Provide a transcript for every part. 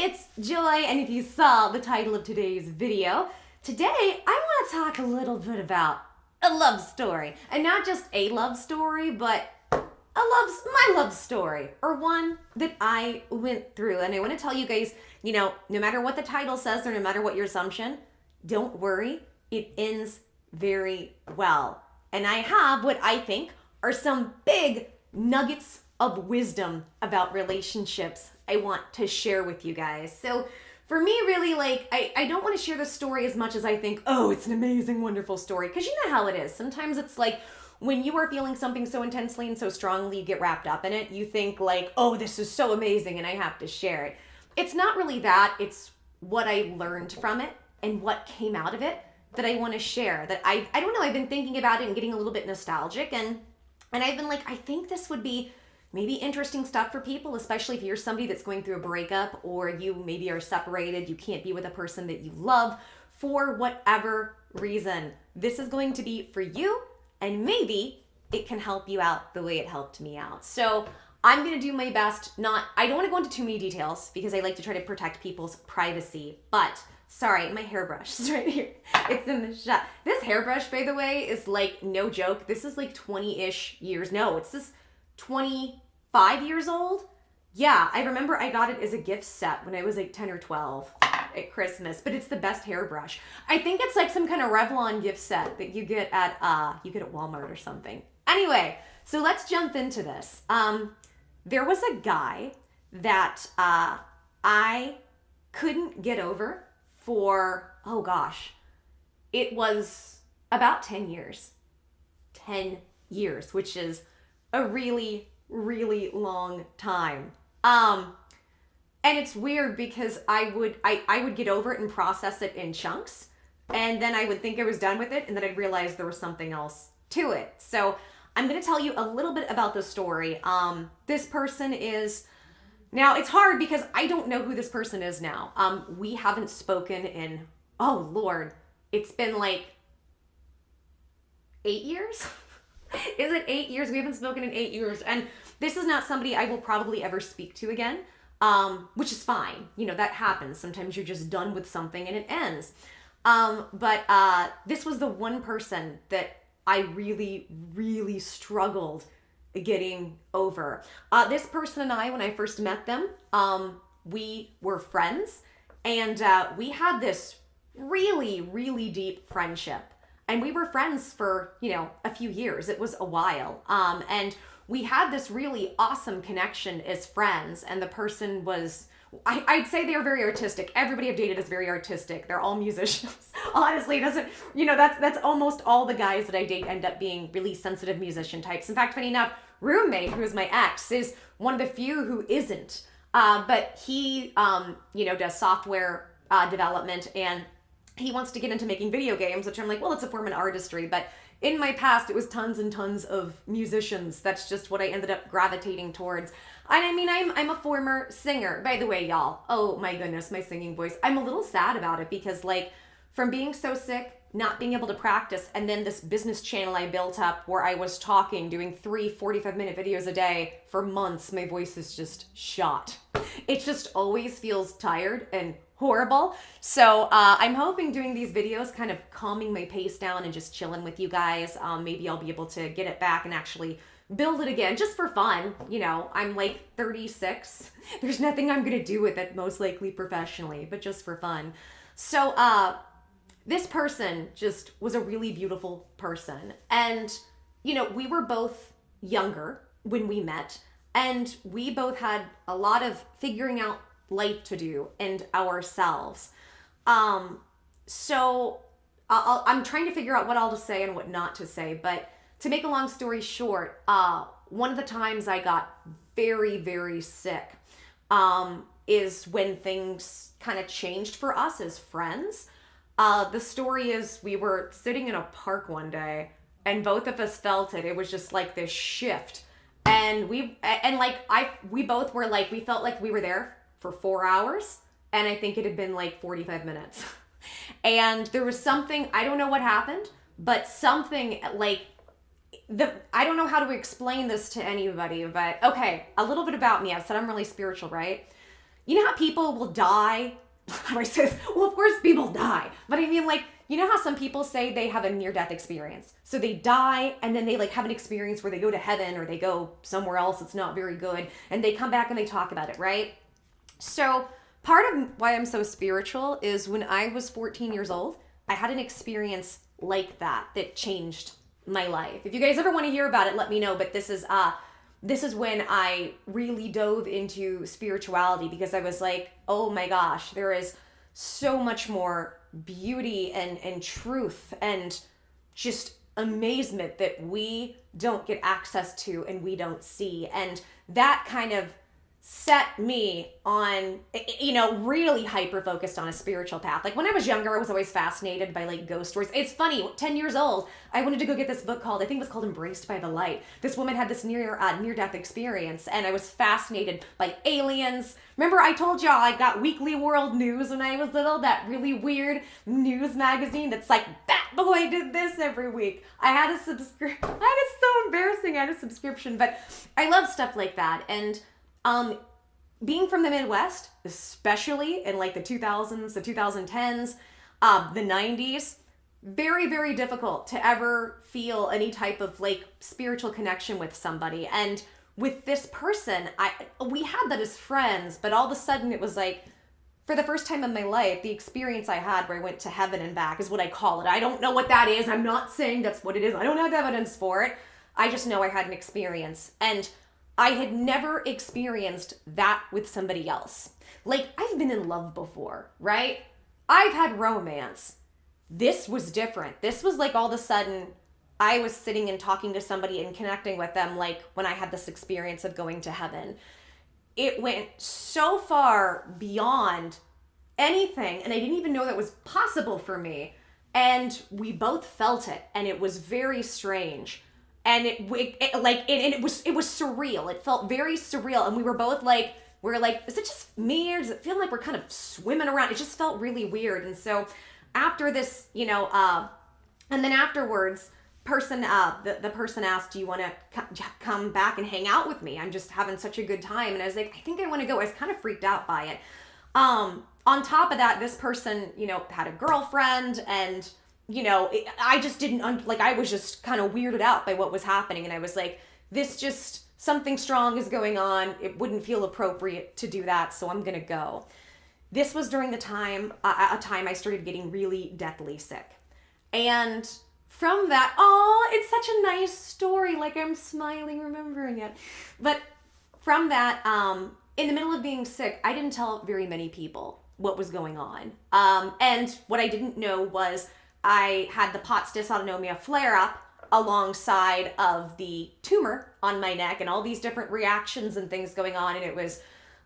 it's Joy, and if you saw the title of today's video, today I want to talk a little bit about a love story. And not just a love story, but my love story, or one that I went through. And I want to tell you guys, no matter what the title says or no matter what your assumption, don't worry, it ends very well. And I have what I think are some big nuggets of wisdom about relationships I want to share with you guys. So for me, really, I don't want to share the story as much as I think, oh, it's an amazing, wonderful story. Because you know how it is. Sometimes it's like when you are feeling something so intensely and so strongly, you get wrapped up in it. You think like, oh, this is so amazing and I have to share it. It's not really that. It's what I learned from it and what came out of it that I want to share. That I don't know, I've been thinking about it and getting a little bit nostalgic. And I've been like, I think this would be maybe interesting stuff for people, especially if you're somebody that's going through a breakup or you maybe are separated, you can't be with a person that you love for whatever reason. This is going to be for you, and maybe it can help you out the way it helped me out. So I'm going to do my best. I don't want to go into too many details because I like to try to protect people's privacy, but sorry, my hairbrush is right here. It's in the shot. This hairbrush, by the way, is like no joke. This is like 20-ish years. No, it's this 25 years old. Yeah, I remember I got it as a gift set when I was like 10 or 12 at Christmas, but it's the best hairbrush. I think it's like some kind of Revlon gift set that you get at Walmart or something. Anyway, so let's jump into this. There was a guy that I couldn't get over for, oh gosh, it was about 10 years. 10 years, which is a really, really long time. And it's weird because I would get over it and process it in chunks, and then I would think I was done with it, and then I'd realize there was something else to it. So I'm going to tell you a little bit about the story. This person is, now it's hard because I don't know who this person is now. We haven't spoken in, oh Lord, it's been like 8 years? Is it 8 years? We haven't spoken in 8 years. And this is not somebody I will probably ever speak to again, which is fine. That happens. Sometimes you're just done with something and it ends. But this was the one person that I really, really struggled getting over. This person and I, when I first met them, we were friends, and we had this really, really deep friendship. And we were friends for, a few years. It was a while. And we had this really awesome connection as friends. And the person was, I'd say they are very artistic. Everybody I've dated is very artistic. They're all musicians. Honestly, that's almost all the guys that I date end up being really sensitive musician types. In fact, funny enough, roommate, who is my ex, is one of the few who isn't. But he, does software development, and he wants to get into making video games, which I'm like, well, it's a form of artistry. But in my past, it was tons and tons of musicians. That's just what I ended up gravitating towards. And I mean, I'm a former singer, by the way, y'all. Oh my goodness, my singing voice. I'm a little sad about it because from being so sick, not being able to practice, and then this business channel I built up where I was talking, doing 3 45-minute videos a day for months, my voice is just shot. It just always feels tired and horrible. So I'm hoping doing these videos, kind of calming my pace down and just chilling with you guys. Maybe I'll be able to get it back and actually build it again just for fun. I'm like 36. There's nothing I'm going to do with it, most likely professionally, but just for fun. So this person just was a really beautiful person. And, we were both younger when we met, and we both had a lot of figuring out life to do and ourselves. So I'm trying to figure out what all to say and what not to say, but to make a long story short, one of the times I got very, very sick is when things kind of changed for us as friends. The story is we were sitting in a park one day and both of us felt it. It was just like this shift. And we both were like, we felt like we were there for 4 hours, and I think it had been like 45 minutes. And there was something, I don't know what happened, but something like I don't know how to explain this to anybody, but okay, a little bit about me. I said I'm really spiritual, right? you know how people will die? How do I say this? Well, of course people die. But I mean, like, you know how some people say they have a near-death experience? So they die and then they like have an experience where they go to heaven or they go somewhere else that's not very good and they come back and they talk about it, right? So part of why I'm so spiritual is when I was 14 years old, I had an experience like that changed my life. If you guys ever want to hear about it, let me know. But this is when I really dove into spirituality because I was like, oh my gosh, there is so much more beauty and truth and just amazement that we don't get access to and we don't see. And that kind of set me on, really hyper focused on a spiritual path. Like when I was younger, I was always fascinated by like ghost stories. It's funny, 10 years old, I wanted to go get this book called, I think it was called Embraced by the Light. This woman had this near-death experience and I was fascinated by aliens. Remember I told y'all I got Weekly World News when I was little, that really weird news magazine that's like, that boy did this every week. I had a subscription. It's so embarrassing. I had a subscription, but I love stuff like that. And being from the Midwest, especially in like the 2000s, the 2010s, the 90s, very, very difficult to ever feel any type of like spiritual connection with somebody. And with this person, we had that as friends, but all of a sudden it was like, for the first time in my life, the experience I had where I went to heaven and back is what I call it. I don't know what that is. I'm not saying that's what it is. I don't have evidence for it. I just know I had an experience. And I had never experienced that with somebody else. Like, I've been in love before, right? I've had romance. This was different. This was like all of a sudden I was sitting and talking to somebody and connecting with them, like when I had this experience of going to heaven. It went so far beyond anything, and I didn't even know that was possible for me. And we both felt it, and it was very strange. And it was surreal. It felt very surreal. And we were both like, is it just me or does it feel like we're kind of swimming around? It just felt really weird. And so after this, and then afterwards, the person asked, do you want to come back and hang out with me? I'm just having such a good time. And I was like, I think I want to go. I was kind of freaked out by it. On top of that, this person, had a girlfriend and I just didn't, I was just kind of weirded out by what was happening. And I was like, something strong is going on. It wouldn't feel appropriate to do that. So I'm going to go. This was during the time, a time I started getting really deathly sick. And from that, it's such a nice story. Like I'm smiling remembering it. But from that, in the middle of being sick, I didn't tell very many people what was going on. And what I didn't know was I had the Pott's dysautonomia flare-up alongside of the tumor on my neck and all these different reactions and things going on. And it was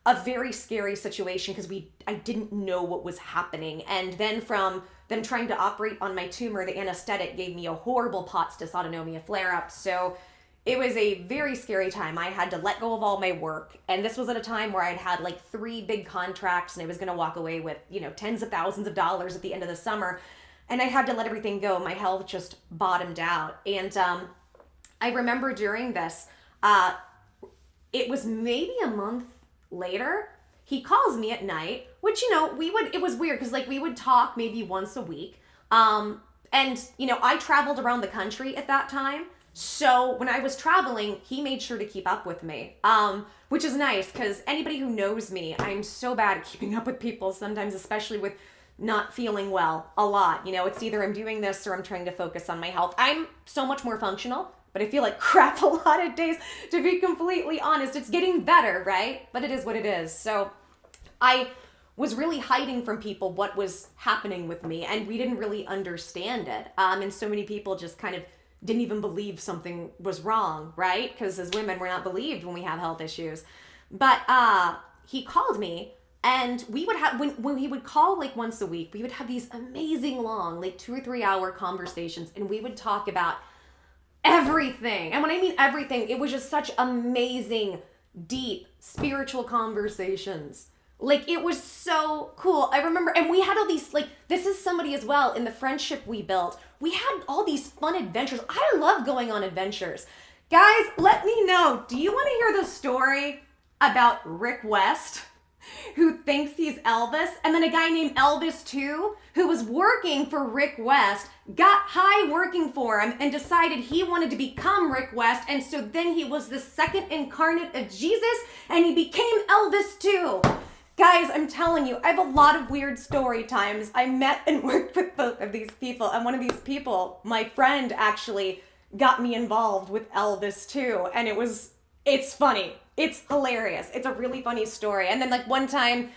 a very scary situation because I didn't know what was happening. And then from them trying to operate on my tumor, the anesthetic gave me a horrible Pott's dysautonomia flare-up. So it was a very scary time. I had to let go of all my work. And this was at a time where I'd had like 3 big contracts and I was going to walk away with, tens of thousands of dollars at the end of the summer. And I had to let everything go. My health just bottomed out. And I remember during this, it was maybe a month later, he calls me at night, which, it was weird because we would talk maybe once a week. And, I traveled around the country at that time. So when I was traveling, he made sure to keep up with me, which is nice because anybody who knows me, I'm so bad at keeping up with people sometimes, especially with not feeling well a lot. It's either I'm doing this or I'm trying to focus on my health. I'm so much more functional, but I feel like crap a lot of days, to be completely honest. It's getting better, right? But it is what it is. So I was really hiding from people what was happening with me, and we didn't really understand it. And so many people just kind of didn't even believe something was wrong, right? Because as women, we're not believed when we have health issues. But he called me. And we would have, when he would call once a week, we would have these amazing long, 2 or 3 hour conversations, and we would talk about everything. And when I mean everything, it was just such amazing, deep, spiritual conversations. It was so cool. I remember, and we had all these, this is somebody as well, in the friendship we built, we had all these fun adventures. I love going on adventures. Guys, let me know, do you want to hear the story about Rick West? who thinks he's Elvis, and then a guy named Elvis too, who was working for Rick West, got high working for him and decided he wanted to become Rick West, and so then he was the second incarnate of Jesus, and he became Elvis too. Guys, I'm telling you, I have a lot of weird story times. I met and worked with both of these people, and one of these people, my friend, actually got me involved with Elvis too, and it's funny. It's hilarious. It's a really funny story. And then like one time,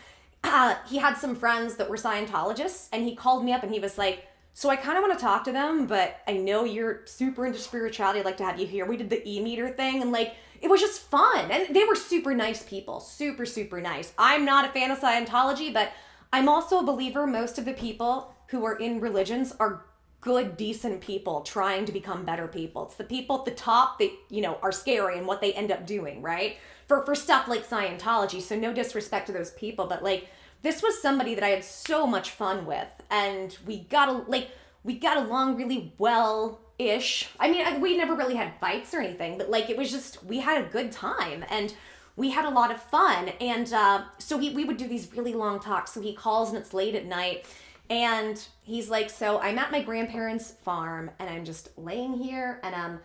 he had some friends that were Scientologists, and he called me up and he was like, so I kind of want to talk to them, but I know you're super into spirituality. I'd like to have you here. We did the e-meter thing, and like, it was just fun. And they were super nice people. Super, super nice. I'm not a fan of Scientology, but I'm also a believer most of the people who are in religions are good, decent people trying to become better people. It's the people at the top that, are scary and what they end up doing, right? For stuff like Scientology. So no disrespect to those people, but like, this was somebody that I had so much fun with, and we got along really well-ish. I mean, we never really had fights or anything, but like, it was just, we had a good time, and we had a lot of fun. And so we would do these really long talks. So he calls and it's late at night, and he's like, so I'm at my grandparents' farm, and I'm just laying here, and I'm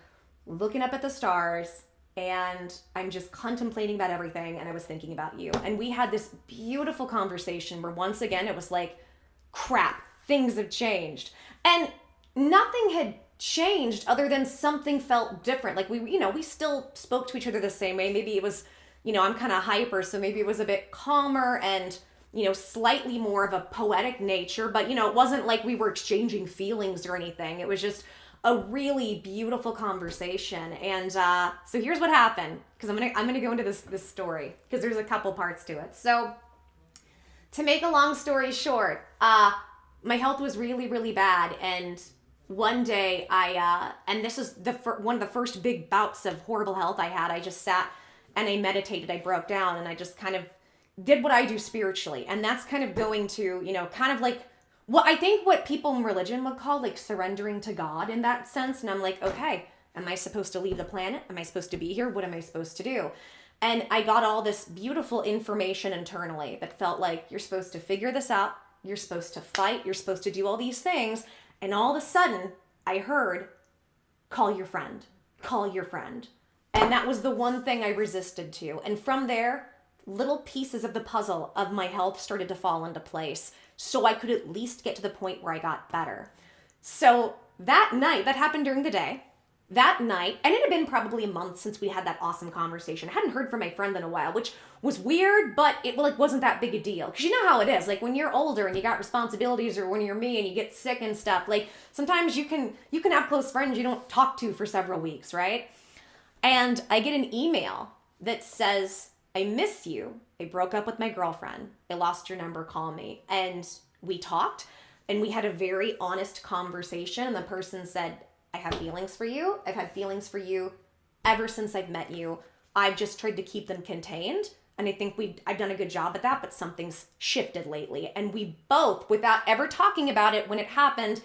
looking up at the stars, and I'm just contemplating about everything, and I was thinking about you. And we had this beautiful conversation where once again, it was like, crap, things have changed. And nothing had changed other than something felt different. Like we still spoke to each other the same way. Maybe it was, I'm kind of hyper, so maybe it was a bit calmer and, slightly more of a poetic nature, but it wasn't like we were exchanging feelings or anything. It was just a really beautiful conversation. And so here's what happened, because I'm gonna go into this story because there's a couple parts to it. So to make a long story short, my health was really, really bad, and one day and this is one of the first big bouts of horrible health I had. I just sat and I meditated. I broke down and I just kind of did what I do spiritually, and that's kind of going to kind of like what people in religion would call like surrendering to God in that sense. And I'm like, okay, am I supposed to leave the planet? Am I supposed to be here? What am I supposed to do? And I got all this beautiful information internally that felt like you're supposed to figure this out. You're supposed to fight. You're supposed to do all these things. And all of a sudden I heard, call your friend, call your friend. And that was the one thing I resisted to. And from there, little pieces of the puzzle of my health started to fall into place, so I could at least get to the point where I got better. So that night, that happened during the day, that night, and it had been probably a month since we had that awesome conversation. I hadn't heard from my friend in a while, which was weird, but it wasn't that big a deal. Because you know how it is, like when you're older and you got responsibilities, or when you're me and you get sick and stuff, like sometimes you can have close friends you don't talk to for several weeks, right? And I get an email that says, I miss you. I broke up with my girlfriend. I lost your number. Call me. And we talked, and we had a very honest conversation. And the person said, I have feelings for you. I've had feelings for you ever since I've met you. I've just tried to keep them contained. And I think I've done a good job at that, but something's shifted lately. And we both, without ever talking about it when it happened,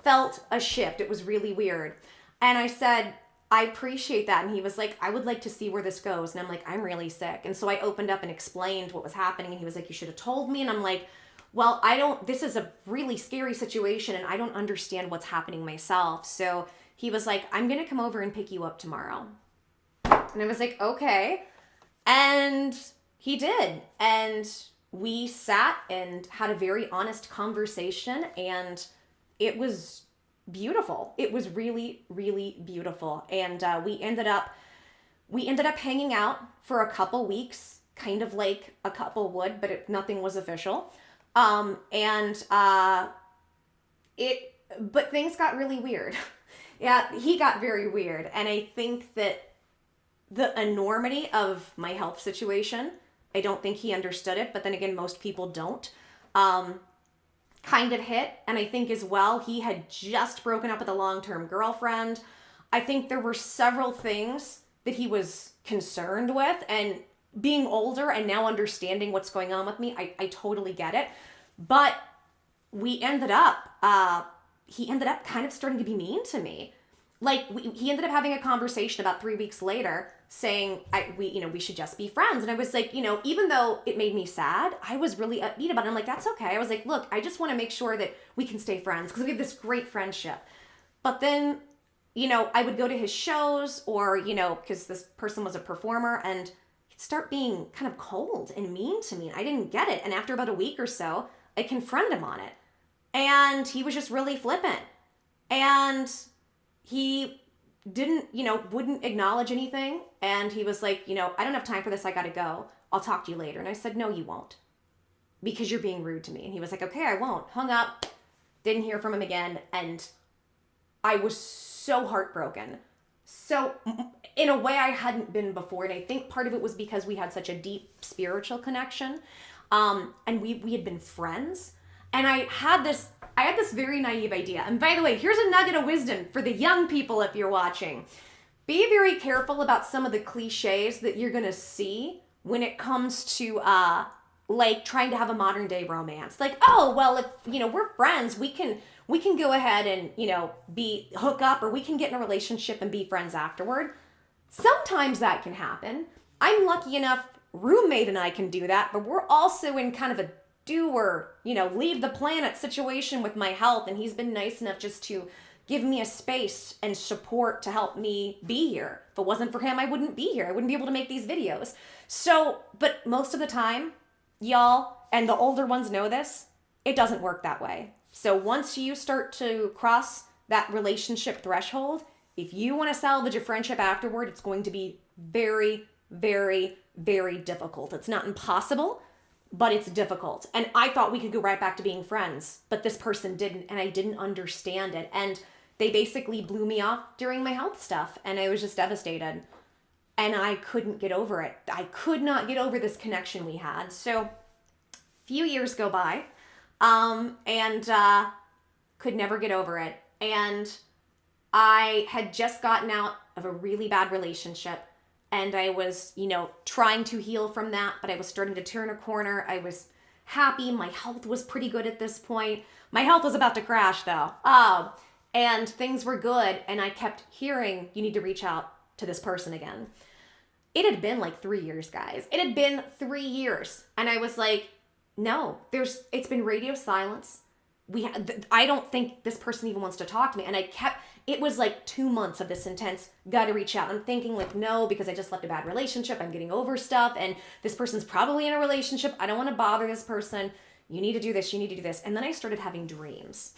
felt a shift. It was really weird. And I said, I appreciate that. And he was like, I would like to see where this goes. And I'm like, I'm really sick. And so I opened up and explained what was happening. And he was like, you should have told me. And I'm like, well, this is a really scary situation, and I don't understand what's happening myself. So he was like, I'm going to come over and pick you up tomorrow. And I was like, okay. And he did. And we sat and had a very honest conversation, and it was beautiful. It was really, really beautiful. And we ended up hanging out for a couple weeks, kind of like a couple would, but nothing was official. But things got really weird. Yeah, he got very weird. And I think that the enormity of my health situation, I don't think he understood it, but then again, most people don't, kind of hit. And I think as well, he had just broken up with a long-term girlfriend. I think there were several things that he was concerned with, and being older and now understanding what's going on with me, I totally get it. But he ended up kind of starting to be mean to me. Like he ended up having a conversation about 3 weeks later saying we should just be friends. And I was like, even though it made me sad, I was really upbeat about it. I'm like, that's okay. I was like, look, I just want to make sure that we can stay friends because we have this great friendship. But then, I would go to his shows or, because this person was a performer, and he'd start being kind of cold and mean to me. And I didn't get it. And after about a week or so, I confronted him on it. And he was just really flippant. And he didn't, wouldn't acknowledge anything. And he was like, I don't have time for this. I got to go. I'll talk to you later. And I said, no, you won't, because you're being rude to me. And he was like, okay, I won't. Hung up, didn't hear from him again. And I was so heartbroken. So in a way I hadn't been before. And I think part of it was because we had such a deep spiritual connection. And we had been friends. And I had this very naive idea. And by the way, here's a nugget of wisdom for the young people if you're watching. Be very careful about some of the cliches that you're going to see when it comes to trying to have a modern day romance. Like, oh, well, if, we're friends, we can go ahead and, hook up, or we can get in a relationship and be friends afterward. Sometimes that can happen. I'm lucky enough, roommate and I can do that, but we're also in kind of a do or, leave the planet situation with my health. And he's been nice enough just to give me a space and support to help me be here. If it wasn't for him, I wouldn't be here. I wouldn't be able to make these videos. So, but most of the time, y'all, and the older ones know this, it doesn't work that way. So once you start to cross that relationship threshold, if you want to salvage a friendship afterward, it's going to be very, very, very difficult. It's not impossible, but it's difficult. And I thought we could go right back to being friends, but this person didn't, and I didn't understand it. And they basically blew me off during my health stuff, and I was just devastated. And I couldn't get over it. I could not get over this connection we had. So a few years go by, and could never get over it. And I had just gotten out of a really bad relationship. And I was, trying to heal from that, but I was starting to turn a corner. I was happy. My health was pretty good at this point. My health was about to crash though. And things were good. And I kept hearing, you need to reach out to this person again. It had been like 3 years, guys. It had been 3 years. And I was like, no, it's been radio silence. I don't think this person even wants to talk to me. And it was like 2 months of this intense, gotta reach out. I'm thinking like, no, because I just left a bad relationship. I'm getting over stuff. And this person's probably in a relationship. I don't want to bother this person. You need to do this. You need to do this. And then I started having dreams.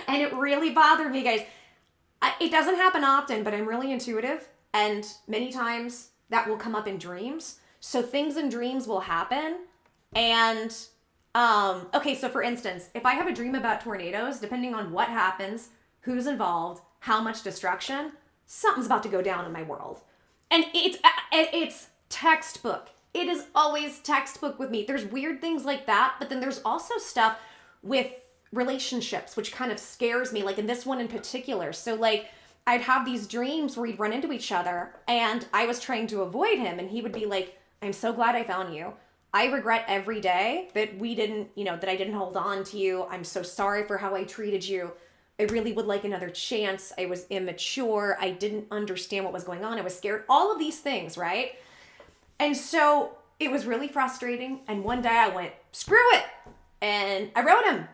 And it really bothered me, guys. It doesn't happen often, but I'm really intuitive. And many times that will come up in dreams. So things in dreams will happen. And, okay, so for instance, if I have a dream about tornadoes, depending on what happens, who's involved, how much destruction, something's about to go down in my world. And it's textbook. It is always textbook with me. There's weird things like that, but then there's also stuff with relationships, which kind of scares me, like in this one in particular. So like, I'd have these dreams where we'd run into each other and I was trying to avoid him, and he would be like, I'm so glad I found you. I regret every day that we didn't, that I didn't hold on to you. I'm so sorry for how I treated you. I really would like another chance. I was immature. I didn't understand what was going on. I was scared. All of these things, right? And so it was really frustrating. And one day I went, screw it. And I wrote him.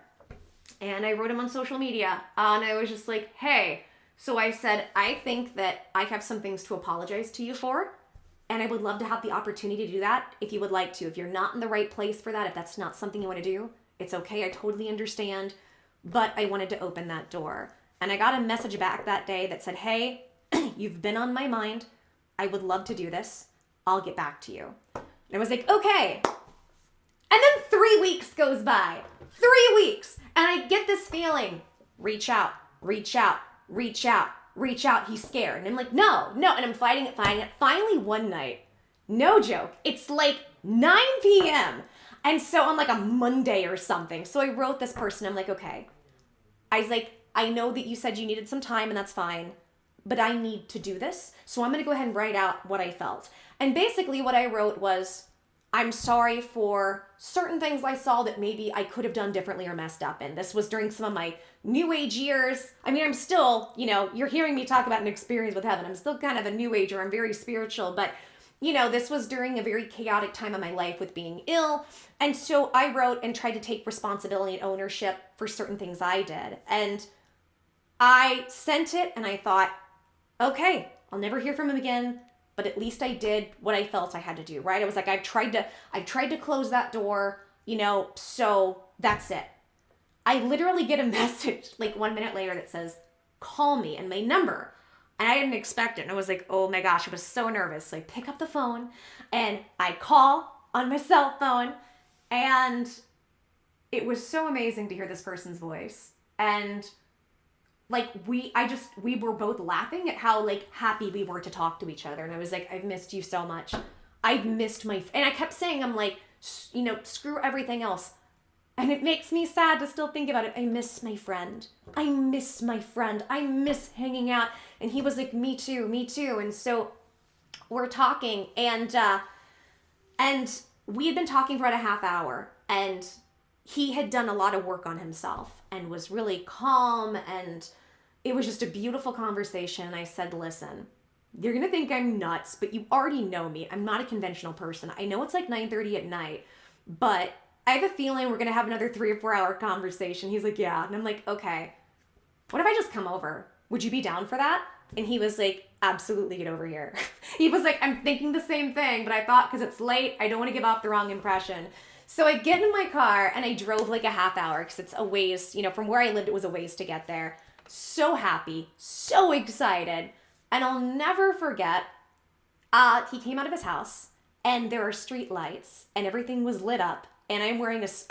And I wrote him on social media. And I was just like, hey. So I said, I think that I have some things to apologize to you for. And I would love to have the opportunity to do that if you would like to. If you're not in the right place for that, if that's not something you want to do, it's okay. I totally understand. But I wanted to open that door. And I got a message back that day that said, hey, you've been on my mind. I would love to do this. I'll get back to you. And I was like, okay. And then 3 weeks goes by. 3 weeks. And I get this feeling, reach out, reach out, reach out, reach out. He's scared. And I'm like, no. And I'm fighting it. Finally, one night, no joke, it's like 9 p.m. And so on like a Monday or something. So I wrote this person. I'm like, okay. I was like, I know that you said you needed some time and that's fine, but I need to do this. So I'm going to go ahead and write out what I felt. And basically what I wrote was, I'm sorry for certain things I saw that maybe I could have done differently or messed up in. This was during some of my new age years. I mean, I'm still, you're hearing me talk about an experience with heaven. I'm still kind of a new ager. I'm very spiritual, but this was during a very chaotic time of my life with being ill. And so I wrote and tried to take responsibility and ownership for certain things I did. And I sent it and I thought, okay, I'll never hear from him again, but at least I did what I felt I had to do, right? I was like, I've tried to close that door, so that's it. I literally get a message like 1 minute later that says, call me, and my number. And I didn't expect it. And I was like, oh my gosh, I was so nervous. So I pick up the phone and I call on my cell phone. And it was so amazing to hear this person's voice. And like, we were both laughing at how like happy we were to talk to each other. And I was like, I've missed you so much. I've missed and I kept saying, I'm like, screw everything else. And it makes me sad to still think about it. I miss my friend. I miss my friend. I miss hanging out. And he was like, me too, me too. And so we're talking and we had been talking for about a half hour, and he had done a lot of work on himself and was really calm, and it was just a beautiful conversation. And I said, listen, you're going to think I'm nuts, but you already know me. I'm not a conventional person. I know it's like 9:30 at night, but I have a feeling we're going to have another 3 or 4 hour conversation. He's like, yeah. And I'm like, okay, what if I just come over? Would you be down for that? And he was like, absolutely, get over here. He was like, I'm thinking the same thing, but I thought because it's late, I don't want to give off the wrong impression. So I get in my car and I drove like a half hour because it's a ways, from where I lived, it was a ways to get there. So happy, so excited. And I'll never forget, he came out of his house and there are street lights and everything was lit up. And I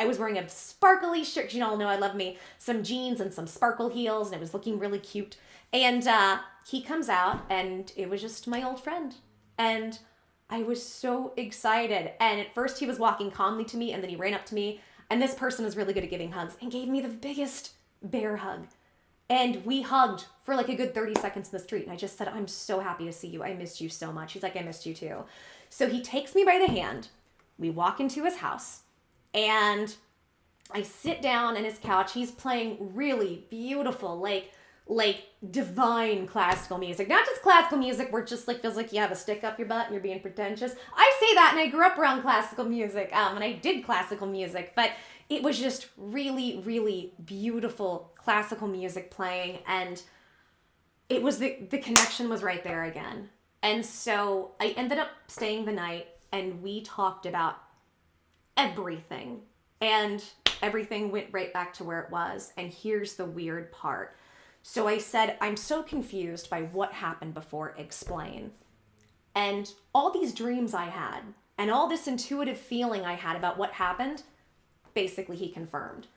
was wearing a sparkly shirt. You all know I love me some jeans and some sparkle heels, and it was looking really cute. And he comes out, and it was just my old friend. And I was so excited. And at first he was walking calmly to me, and then he ran up to me. And this person is really good at giving hugs and gave me the biggest bear hug. And we hugged for like a good 30 seconds in the street. And I just said, I'm so happy to see you. I missed you so much. He's like, I missed you too. So he takes me by the hand. We walk into his house. And I sit down on his couch. He's playing really beautiful, like divine classical music. Not just classical music where it just like feels like you have a stick up your butt and you're being pretentious. I say that, and I grew up around classical music, and I did classical music, but it was just really, really beautiful classical music playing, and it was the connection was right there again. And so I ended up staying the night, and we talked about everything, and everything went right back to where it was. And here's the weird part. So I said, I'm so confused by what happened before. Explain. And all these dreams I had and all this intuitive feeling I had about what happened, basically he confirmed.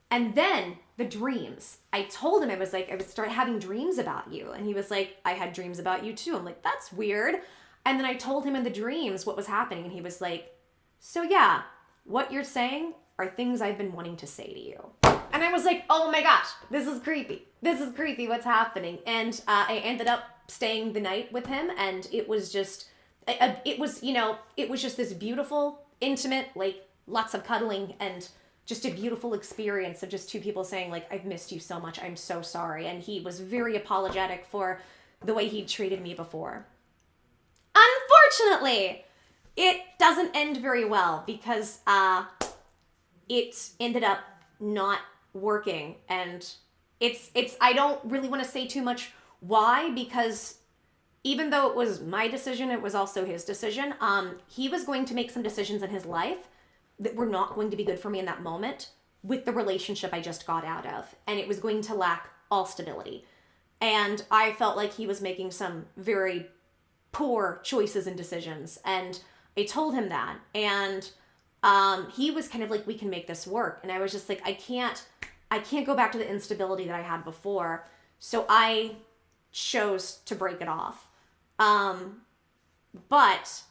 And then the dreams, I told him, I was like, I would start having dreams about you. And he was like, I had dreams about you too. I'm like, that's weird. And then I told him in the dreams what was happening. And he was like, so yeah, what you're saying are things I've been wanting to say to you. And I was like, oh my gosh, this is creepy. This is creepy. What's happening? And I ended up staying the night with him. And it was just, it was just this beautiful, intimate, like lots of cuddling and just a beautiful experience of just two people saying like, I've missed you so much. I'm so sorry. And he was very apologetic for the way he'd treated me before. Unfortunately, it doesn't end very well because it ended up not working. And it's I don't really want to say too much why, because even though it was my decision, it was also his decision. He was going to make some decisions in his life that were not going to be good for me in that moment with the relationship I just got out of. And it was going to lack all stability. And I felt like he was making some very poor choices and decisions. And I told him that. And he was kind of like, we can make this work. And I was just like, I can't go back to the instability that I had before. So I chose to break it off. But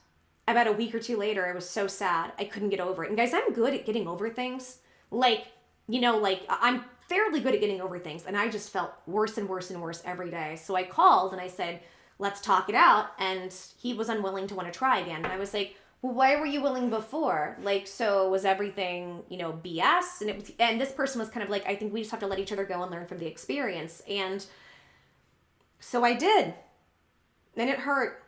about a week or two later, I was so sad. I couldn't get over it. And guys, I'm good at getting over things. I'm fairly good at getting over things. And I just felt worse and worse and worse every day. So I called and I said, let's talk it out. And he was unwilling to want to try again. And I was like, Well, why were you willing before? Like, so was everything, BS? And this person was kind of like, I think we just have to let each other go and learn from the experience. And so I did. And it hurt.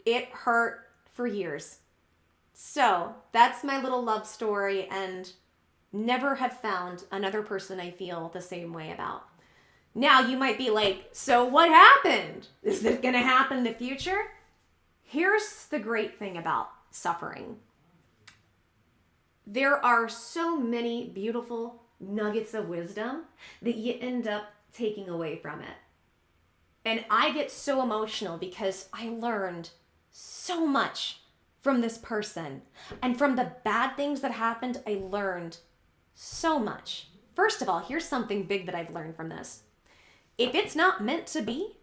It hurt for years. So that's my little love story, and never have found another person I feel the same way about. Now you might be like, so what happened? Is it going to happen in the future? Here's the great thing about suffering. There are so many beautiful nuggets of wisdom that you end up taking away from it. And I get so emotional because I learned so much from this person. And from the bad things that happened, I learned so much. First of all, here's something big that I've learned from this. If it's not meant to be,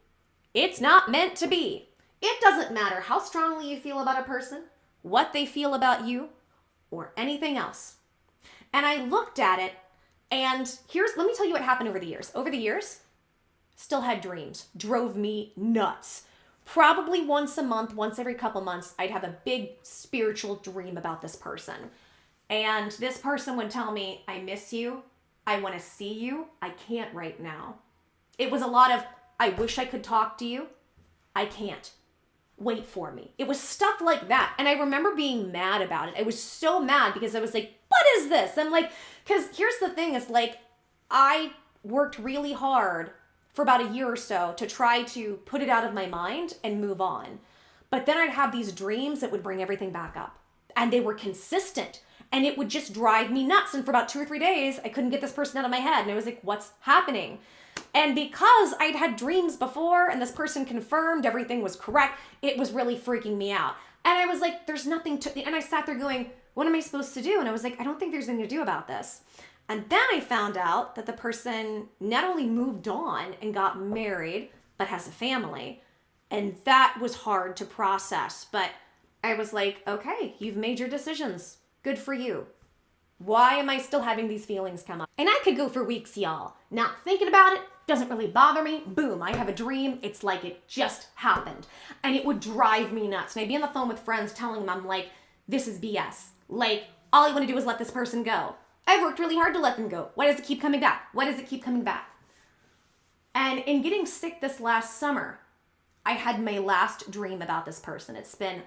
it's not meant to be. It doesn't matter how strongly you feel about a person, what they feel about you, or anything else. And I looked at it, and let me tell you what happened over the years. Over the years, still had dreams, drove me nuts. Probably once a month, once every couple months, I'd have a big spiritual dream about this person. And this person would tell me, I miss you, I want to see you, I can't right now. It was a lot of, I wish I could talk to you, I can't. Wait for me. It was stuff like that. And I remember being mad about it. I was so mad because I was like, what is this? I'm like, because here's the thing, is like, I worked really hard for about a year or so to try to put it out of my mind and move on. But then I'd have these dreams that would bring everything back up. And they were consistent. And it would just drive me nuts. And for about 2 or 3 days, I couldn't get this person out of my head. And I was like, what's happening? And because I'd had dreams before and this person confirmed everything was correct, it was really freaking me out. And I was like, there's nothing to, and I sat there going, what am I supposed to do? And I was like, I don't think there's anything to do about this. And then I found out that the person not only moved on and got married, but has a family. And that was hard to process. But I was like, okay, you've made your decisions. Good for you. Why am I still having these feelings come up? And I could go for weeks, y'all, not thinking about it. Doesn't really bother me. Boom, I have a dream. It's like it just happened. And it would drive me nuts. And I'd be on the phone with friends telling them, I'm like, this is BS. Like, all I want to do is let this person go. I've worked really hard to let them go. Why does it keep coming back? Why does it keep coming back? And in getting sick this last summer, I had my last dream about this person. It's been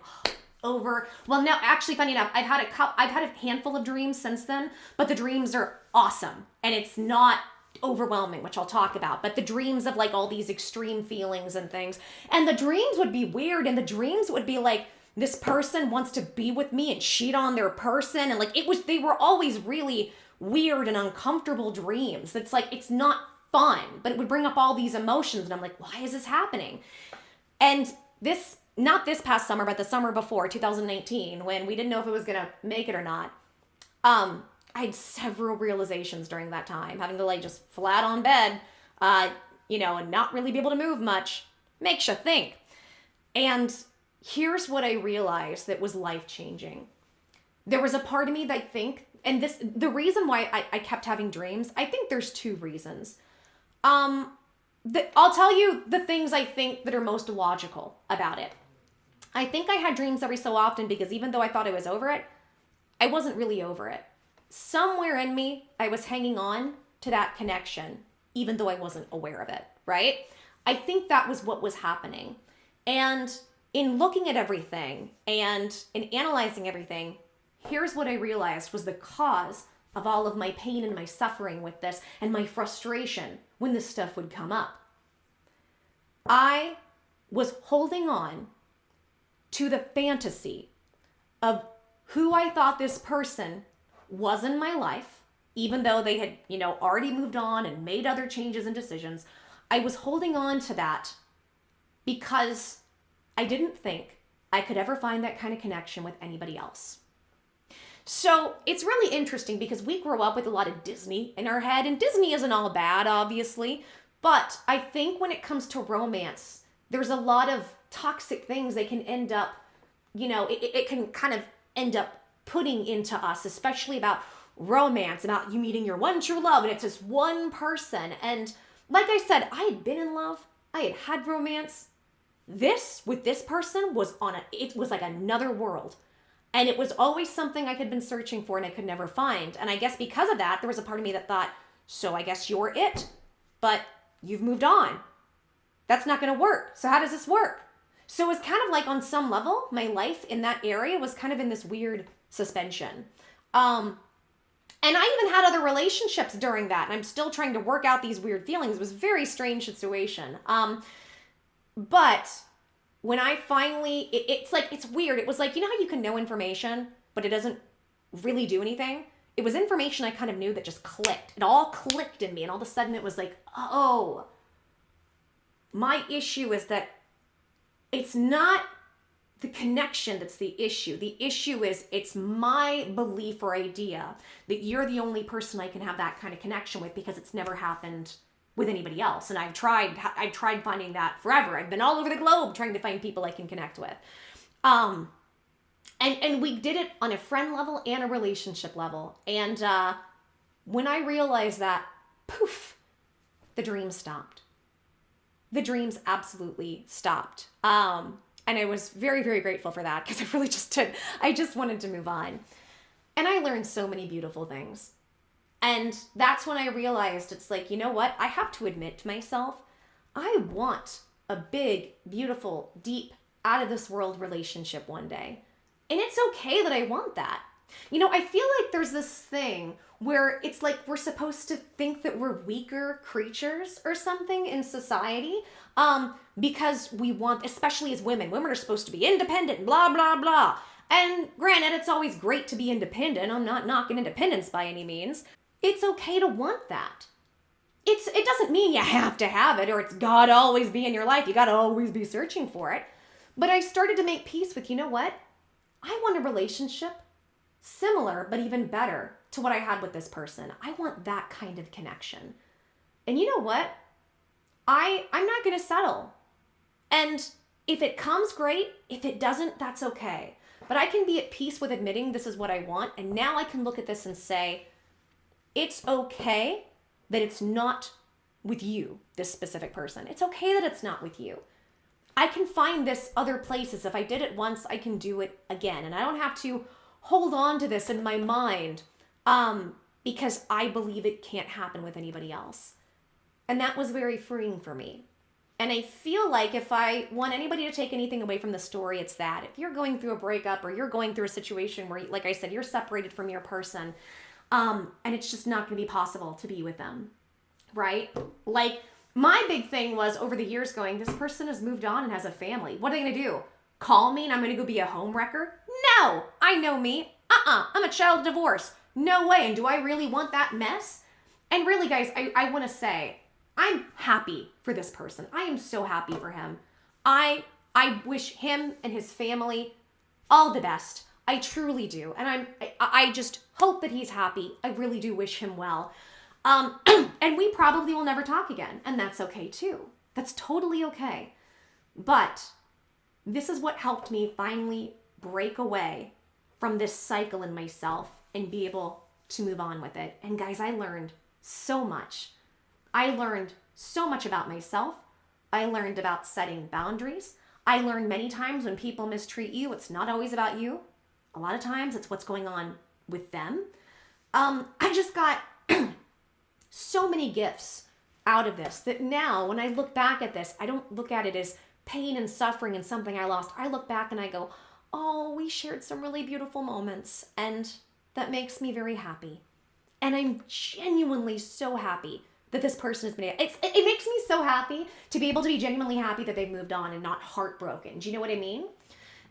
actually, funny enough, I've had a handful of dreams since then, but the dreams are awesome. And it's not overwhelming, which I'll talk about, but the dreams of like all these extreme feelings and things. And the dreams would be weird, and the dreams would be like, this person wants to be with me and cheat on their person. And like, they were always really weird and uncomfortable dreams. It's like, it's not fun, but it would bring up all these emotions. And I'm like, why is this happening? And not this past summer, but the summer before, 2019, when we didn't know if it was going to make it or not. I had several realizations during that time, having to lay just flat on bed, and not really be able to move much. Makes you think. And here's what I realized that was life-changing. There was a part of me that I think, and the reason why I kept having dreams, I think there's 2 reasons. I'll tell you the things I think that are most logical about it. I think I had dreams every so often because even though I thought I was over it, I wasn't really over it. Somewhere in me, I was hanging on to that connection, even though I wasn't aware of it, right? I think that was what was happening. And in looking at everything and in analyzing everything, here's what I realized was the cause of all of my pain and my suffering with this and my frustration when this stuff would come up. I was holding on to the fantasy of who I thought this person was in my life, even though they had, already moved on and made other changes and decisions. I was holding on to that because I didn't think I could ever find that kind of connection with anybody else. So it's really interesting because we grow up with a lot of Disney in our head, and Disney isn't all bad, obviously, but I think when it comes to romance, there's a lot of toxic things they can end up, it can kind of end up putting into us, especially about romance, about you meeting your one true love, and it's just one person. And like I said, I had been in love, I had had romance, This with this person was it was like another world. And it was always something I had been searching for and I could never find. And I guess because of that, there was a part of me that thought, so I guess you're it, but you've moved on. That's not going to work. So how does this work? So it was kind of like on some level, my life in that area was kind of in this weird suspension. And I even had other relationships during that. And I'm still trying to work out these weird feelings. It was a very strange situation. But when I finally, it's weird. It was like, you know how you can know information, but it doesn't really do anything? It was information I kind of knew that just clicked. It all clicked in me. And all of a sudden it was like, oh, my issue is that it's not the connection that's the issue. The issue is it's my belief or idea that you're the only person I can have that kind of connection with because it's never happened with anybody else. And I've tried finding that forever. I've been all over the globe trying to find people I can connect with. And we did it on a friend level and a relationship level. And when I realized that, poof, the dreams stopped. The dreams absolutely stopped. And I was very, very grateful for that because I just wanted to move on. And I learned so many beautiful things. And that's when I realized it's like, you know what? I have to admit to myself, I want a big, beautiful, deep, out of this world relationship one day. And it's okay that I want that. You know, I feel like there's this thing where it's like we're supposed to think that we're weaker creatures or something in society because we want, especially as women are supposed to be independent, blah, blah, blah. And granted, it's always great to be independent. I'm not knocking independence by any means. It's okay to want that. It doesn't mean you have to have it or it's gotta always be in your life. You gotta always be searching for it. But I started to make peace with, you know what? I want a relationship similar, but even better to what I had with this person. I want that kind of connection. And you know what? I'm not going to settle. And if it comes, great. If it doesn't, that's okay. But I can be at peace with admitting this is what I want. And now I can look at this and say, it's okay that it's not with you, this specific person. It's okay that it's not with you. I can find this other places. If I did it once, I can do it again. And I don't have to hold on to this in my mind because I believe it can't happen with anybody else. And that was very freeing for me. And I feel like if I want anybody to take anything away from the story, it's that. If you're going through a breakup or you're going through a situation where, like I said, you're separated from your person and it's just not going to be possible to be with them, right? Like, my big thing was over the years going, this person has moved on and has a family. What are they going to do? Call me and I'm going to go be a home wrecker? No, I know me. I'm a child of divorce. No way. And do I really want that mess? And really, guys, I want to say, I'm happy for this person. I am so happy for him. I wish him and his family all the best. I truly do. And I just hope that he's happy. I really do wish him well. And we probably will never talk again. And that's okay too. That's totally okay. But this is what helped me finally break away from this cycle in myself and be able to move on with it. And guys, I learned so much. I learned so much about myself. I learned about setting boundaries. I learned many times when people mistreat you, it's not always about you. A lot of times it's what's going on with them. I just got so many gifts out of this that now when I look back at this, I don't look at it as pain and suffering and something I lost. I look back and I go, oh, we shared some really beautiful moments and that makes me very happy. And I'm genuinely so happy that this person has been able, it makes me so happy to be able to be genuinely happy that they've moved on and not heartbroken. Do you know what I mean?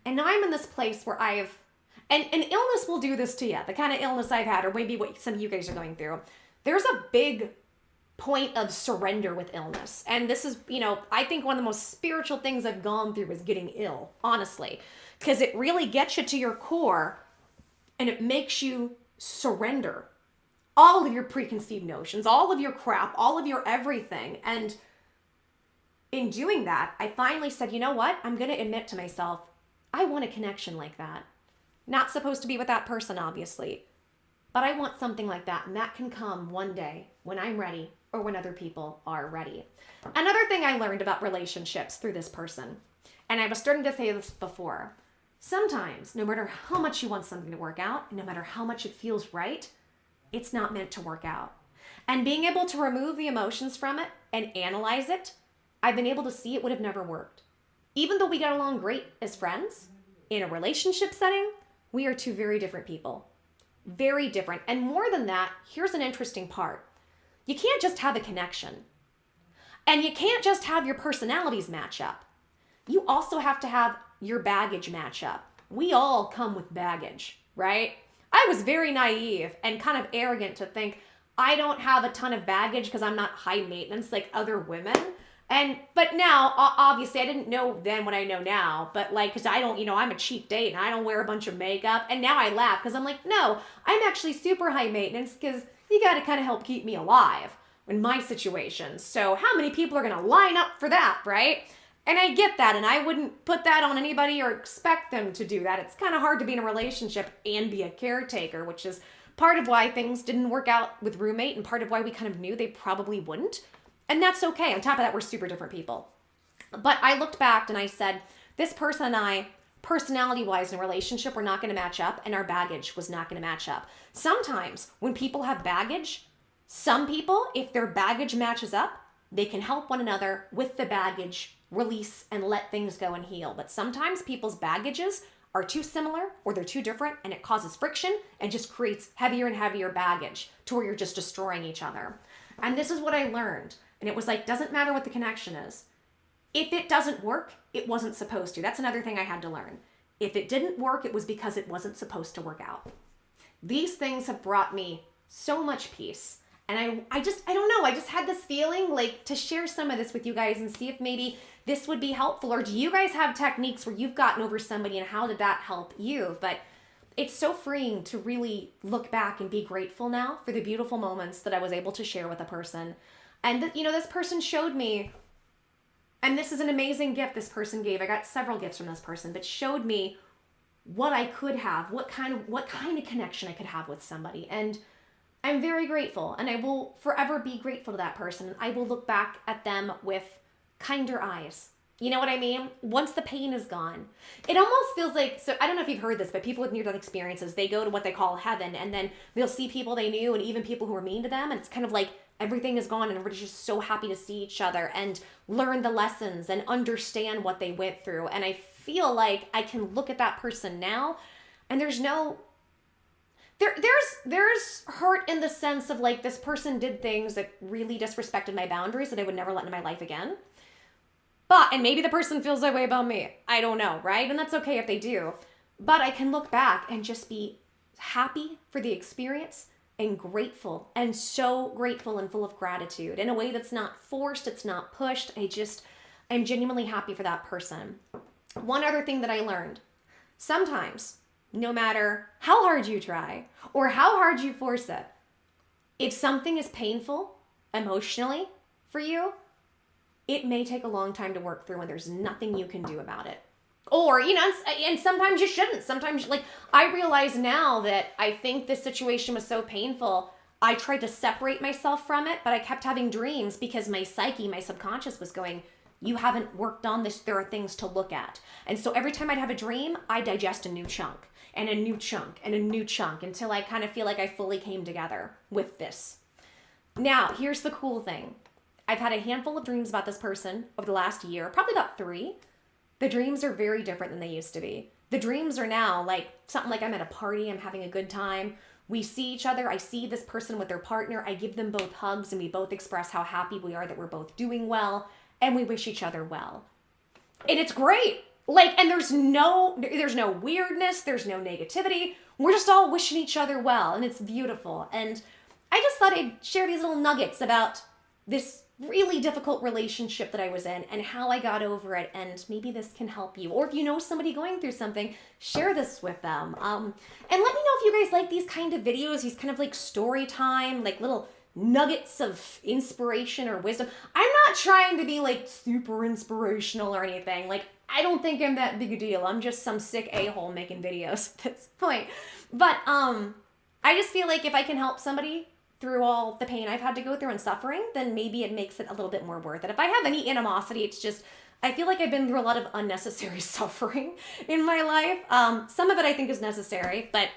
And now I'm in this place where and illness will do this to you. The kind of illness I've had, or maybe what some of you guys are going through. There's a big point of surrender with illness. And this is, I think one of the most spiritual things I've gone through is getting ill, honestly, because it really gets you to your core and it makes you surrender all of your preconceived notions, all of your crap, all of your everything. And in doing that, I finally said, you know what? I'm going to admit to myself, I want a connection like that. Not supposed to be with that person, obviously, but I want something like that. And that can come one day when I'm ready or when other people are ready. Another thing I learned about relationships through this person And I was starting to say this before. Sometimes, no matter how much you want something to work out, no matter how much it feels right, it's not meant to work out. And being able to remove the emotions from it and analyze it, I've been able to see it would have never worked. Even though we got along great as friends, in a relationship setting, we are two very different people. Very different. And more than that, here's an interesting part. You can't just have a connection. And you can't just have your personalities match up. You also have to have your baggage match up. We all come with baggage, right? I was very naive and kind of arrogant to think I don't have a ton of baggage because I'm not high maintenance like other women. But now, obviously, I didn't know then what I know now, but like, because I don't, I'm a cheap date and I don't wear a bunch of makeup. And now I laugh because I'm like, no, I'm actually super high maintenance because you got to kind of help keep me alive in my situation. So how many people are going to line up for that, right? And I get that, and I wouldn't put that on anybody or expect them to do that. It's kind of hard to be in a relationship and be a caretaker, which is part of why things didn't work out with roommate and part of why we kind of knew they probably wouldn't. And that's okay. On top of that, we're super different people. But I looked back and I said, this person and I, personality-wise in a relationship, were not going to match up, and our baggage was not going to match up. Sometimes when people have baggage, some people, if their baggage matches up, they can help one another with the baggage, release, and let things go and heal. But sometimes people's baggages are too similar or they're too different, and it causes friction and just creates heavier and heavier baggage to where you're just destroying each other. And this is what I learned. And it was like, doesn't matter what the connection is. If it doesn't work, it wasn't supposed to. That's another thing I had to learn. If it didn't work, it was because it wasn't supposed to work out. These things have brought me so much peace. And I don't know, I just had this feeling like to share some of this with you guys and see if maybe this would be helpful. Or do you guys have techniques where you've gotten over somebody and how did that help you? But it's so freeing to really look back and be grateful now for the beautiful moments that I was able to share with a person. And this person showed me, and this is an amazing gift this person gave. I got several gifts from this person, but showed me what I could have, what kind of connection I could have with somebody. And I'm very grateful, and I will forever be grateful to that person. And I will look back at them with kinder eyes. You know what I mean? Once the pain is gone. It almost feels like, so I don't know if you've heard this, but people with near-death experiences, they go to what they call heaven, and then they'll see people they knew and even people who were mean to them, and it's kind of like everything is gone and everybody's just so happy to see each other and learn the lessons and understand what they went through. And I feel like I can look at that person now and there's hurt in the sense of like this person did things that really disrespected my boundaries that I would never let into my life again. And maybe the person feels that way about me. I don't know, right? And that's okay if they do. But I can look back and just be happy for the experience and grateful, and so grateful and full of gratitude in a way that's not forced, it's not pushed. I'm genuinely happy for that person. One other thing that I learned, sometimes, no matter how hard you try or how hard you force it, if something is painful emotionally for you, it may take a long time to work through and there's nothing you can do about it. Or, and sometimes you shouldn't. Sometimes, I realize now that I think this situation was so painful, I tried to separate myself from it, but I kept having dreams because my psyche, my subconscious was going, you haven't worked on this, there are things to look at. And so every time I'd have a dream, I digest a new chunk and a new chunk and a new chunk until I kind of feel like I fully came together with this. Now, here's the cool thing. I've had a handful of dreams about this person over the last year, probably about 3. The dreams are very different than they used to be. The dreams are now something like I'm at a party, I'm having a good time. We see each other, I see this person with their partner, I give them both hugs and we both express how happy we are that we're both doing well and we wish each other well. And it's great. And there's no weirdness, there's no negativity. We're just all wishing each other well and it's beautiful. And I just thought I'd share these little nuggets about this really difficult relationship that I was in and how I got over it, and maybe this can help you. Or if you know somebody going through something, share this with them. And let me know if you guys like these kind of videos, these kind of like story time, like little nuggets of inspiration or wisdom. I'm not trying to be super inspirational or anything. I don't think I'm that big a deal. I'm just some sick a-hole making videos at this point. But I just feel like if I can help somebody through all the pain I've had to go through and suffering, then maybe it makes it a little bit more worth it. If I have any animosity, it's just I feel like I've been through a lot of unnecessary suffering in my life. Some of it I think is necessary, but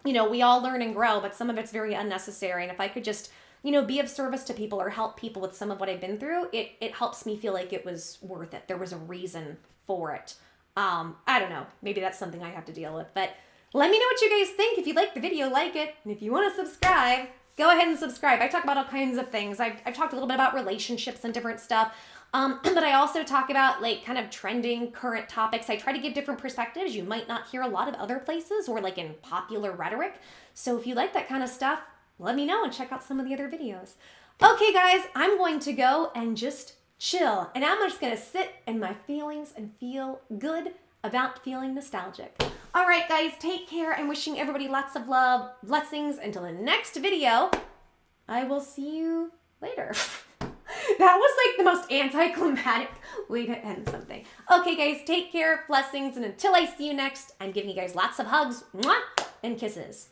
we all learn and grow, but some of it's very unnecessary. And if I could just, be of service to people or help people with some of what I've been through, it helps me feel like it was worth it. There was a reason for it. I don't know. Maybe that's something I have to deal with, but let me know what you guys think. If you like the video, like it. And if you want to subscribe, go ahead and subscribe. I talk about all kinds of things. I've talked a little bit about relationships and different stuff. But I also talk about like kind of trending current topics. I try to give different perspectives you might not hear a lot of other places or like in popular rhetoric. So if you like that kind of stuff, let me know and check out some of the other videos. Okay, guys, I'm going to go and just chill. And I'm just going to sit in my feelings and feel good about feeling nostalgic. All right, guys, take care. I'm wishing everybody lots of love, blessings. Until the next video, I will see you later. That was like the most anticlimactic way to end something. Okay, guys, take care, blessings, and until I see you next, I'm giving you guys lots of hugs, mwah, and kisses.